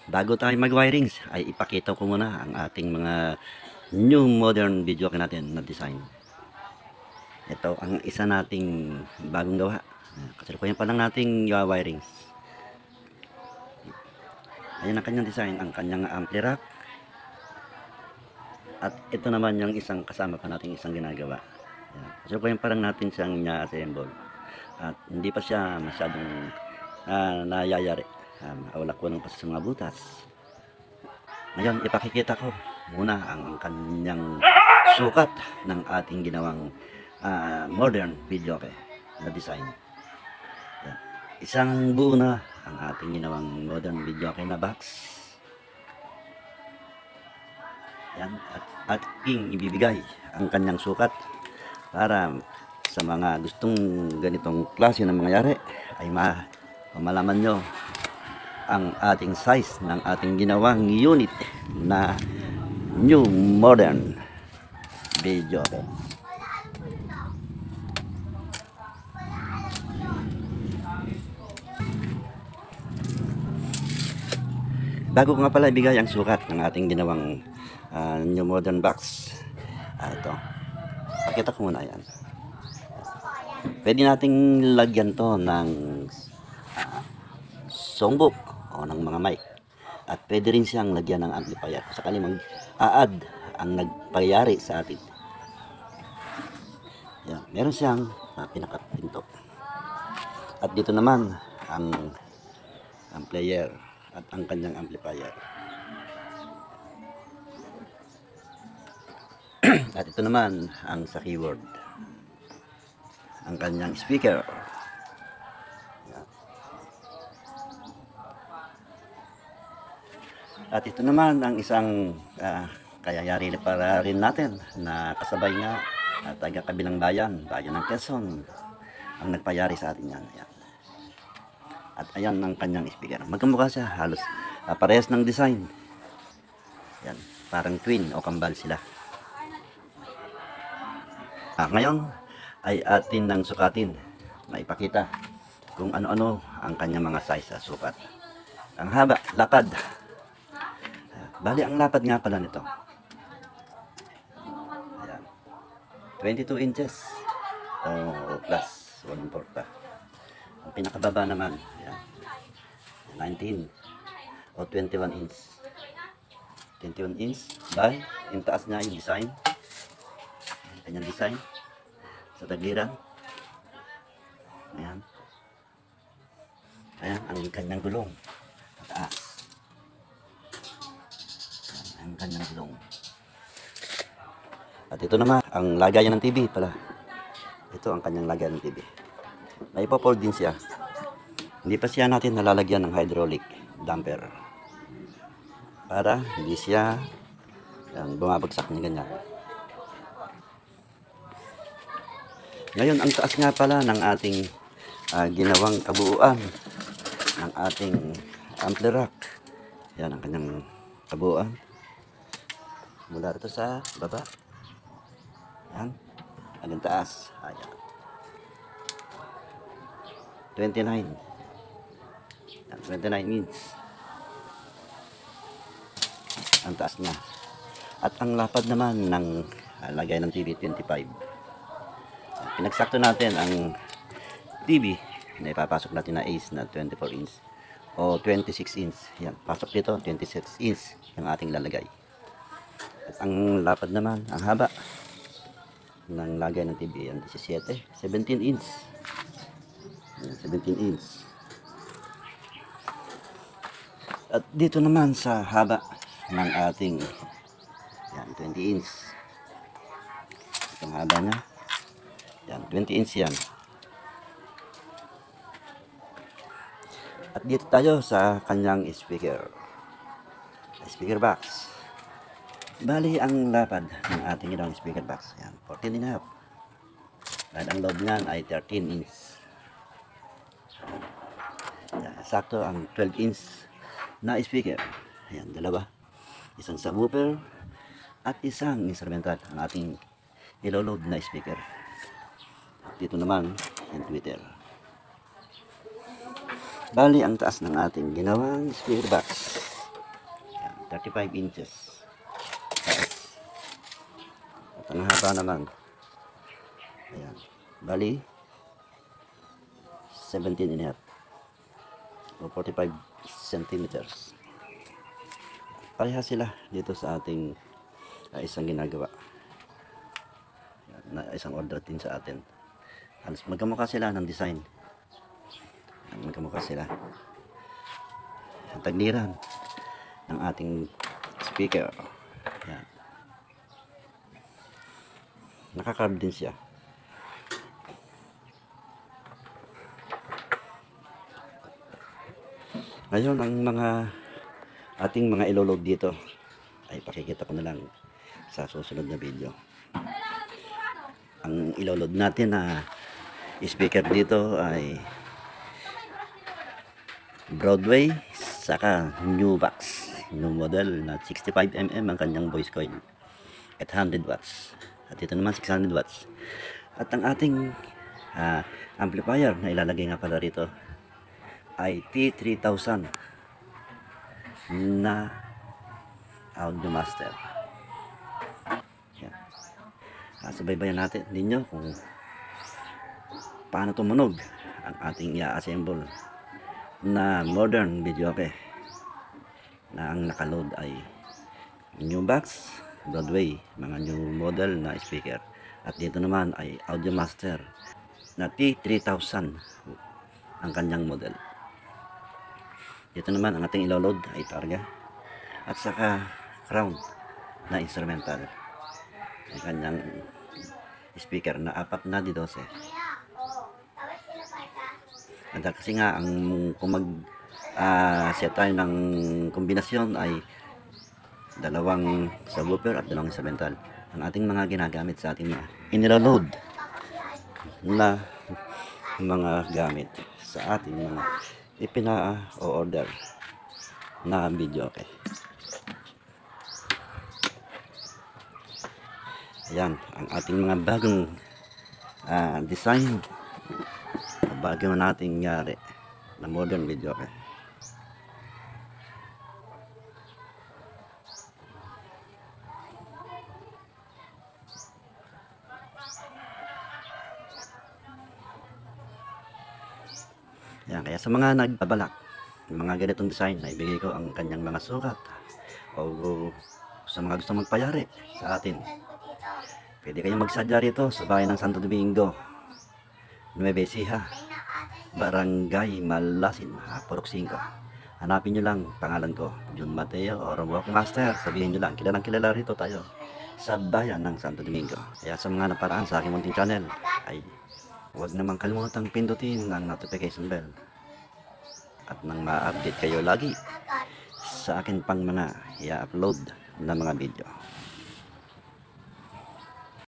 Bago tayo mag-wirings ay ipakita ko muna ang ating mga new modern video natin na design. Ito ang isa nating bagong gawa. Kasalukuyan pa lang nating wirings. Ayan ang kanyang design, ang kanyang ampli rack. At ito naman yung isang kasama pa nating isang ginagawa. Kasalukuyan pa lang natin siyang assemble. At hindi pa siya masyadong nayayari. Wala ko lang pa sa mga butas. Ngayon, ipakikita ko muna ang kanyang sukat ng ating ginawang modern video na design. Yan. Isang buo na ang ating ginawang modern video na box. Yan. At ating ibibigay ang kanyang sukat para sa mga gustong ganitong klase ng mangyayari ay malaman nyo ang ating size ng ating ginawang unit na new modern video. Bago ko nga pala ibigay ang sukat ng ating ginawang new modern box, ito, pakita ko muna yan. Pwede nating lagyan to ng songbook o ng mga mic, at pwede rin siyang lagyan ng amplifier sakali mag-a-add ang nagpayari sa atin. Yan, meron siyang pinakapinto, at dito naman ang player at ang kanyang amplifier. At ito naman ang sa keyboard, ang kanyang speaker. At ito naman ang isang kayayari para rin natin na kasabay nga taga kabilang bayan ng Quezon ang nagpayari sa atin yan. Ayan. At ayan ang kanyang speaker. Magkamukha siya, halos parehas ng design. Yan, parang twin o kambal sila. Ngayon ay atin nang sukatin, maipakita kung ano-ano ang kanyang mga size sa sukat. Ang haba, lapad. Bali, ang lapad nga pala nito, ayan, 22 inches o plus 1/4 pa. Ang pinakababa naman, ayan, 19 o 21 inch. 21 inch by yung taas niya yung design, yung kanyang design sa tagliran. Ayan, ayan ang kanyang gulong sa taas. Ang kanyang gulong. At ito naman ang lagayan ng TV pala. Ito ang kanyang lagayan ng TV. Naipo-fold din siya. Hindi pa siya natin nalalagyan ng hydraulic damper para hindi siya bumabagsak ng ganyan. Ngayon, ang taas nga pala ng ating ginawang kabuuan ng ating ampli rack. Yan ang kanyang kabuuan. Mula rito sa baba. Yan. Hanggang taas. Ayan. 29. Yan, 29 inch. Ang taas niya. At ang lapad naman ng lagay ng TV, 25. Pinagsakto natin ang TV na ipapasok natin na Ace na 24 inch o 26 inch. Yan. Pasok dito, 26 inch yung ating lalagay. At ang lapad naman, ang haba ng lagay ng TV, yan 17 inch. 17 inch. At dito naman sa haba ng ating yan, 20 inch. Itong haba niya. Yan, 20 inch yan. At dito tayo sa kanyang speaker box. Bali, ang lapad ng ating ginawang speaker box, yan, 14.5. At ang loob niyan ay 13 inch. Yan, sakto ang 12 inch na speaker. Ayan, dalawa. Isang subwoofer at isang instrumental ang ating iloload na speaker. At dito naman, yung tweeter. Bali, ang taas ng ating ginawang speaker box 35 inches. At ang haba naman, ayan, bali 17 and a half o 45 centimeters. Pareha sila dito sa ating isang ginagawa na isang order din sa atin. Halos magkamukha sila ng design. Magkamukha sila. Ang tagliran ng ating speaker. Yan. Nakakarb din siya. Ngayon, ang ating mga iloload dito ay pakikita ko na lang sa susunod na video. Ang iloload natin na speaker dito ay Broadway saka new box, new model na 65mm ang kanyang voice coil, 800 watts at ito naman 600 watts. At ang ating amplifier na ilalagay nga pala rito ay T3000 na Audio Master. Yan. Subaybayan natin ninyo kung paano tumunog ang ating i-assemble na modern videoke na ang nakaload ay new box, Broadway, mga new model na speaker, at dito naman ay Audio Master na T3000 ang kanyang model. Dito naman ang ating iloload ay Targa at saka Crown na instrumental, ang kanyang speaker na 4 na D12. Kasi nga kung mag set tayo ng kombinasyon ay 2 subwoofer at 2 instrumental ang ating mga ginagamit sa ating iniloload na mga gamit sa ating mga ipina-order na video. Okay. Ayan ang ating mga bagong design, bago nating yari na modern video. Okay. Yan, kaya sa mga nagbabalak ng mga ganitong design, na ibigay ko ang kanyang mga sukat o sa mga gusto magpayari sa atin, pwede kayong magsadya rito sa bayan ng Santo Domingo, Nueva Ecija, Barangay Malasin, Purok 5. Hanapin nyo lang pangalan ko, John Mateo or Walk Master. Sabihin nyo lang, kilalang kilala rito tayo sa bayan ng Santo Domingo. Kaya sa mga naparaan sa aking munting channel ay huwag namang kalimutang pindutin ang notification bell at nang ma-update kayo lagi sa akin pang mga i-upload na mga video.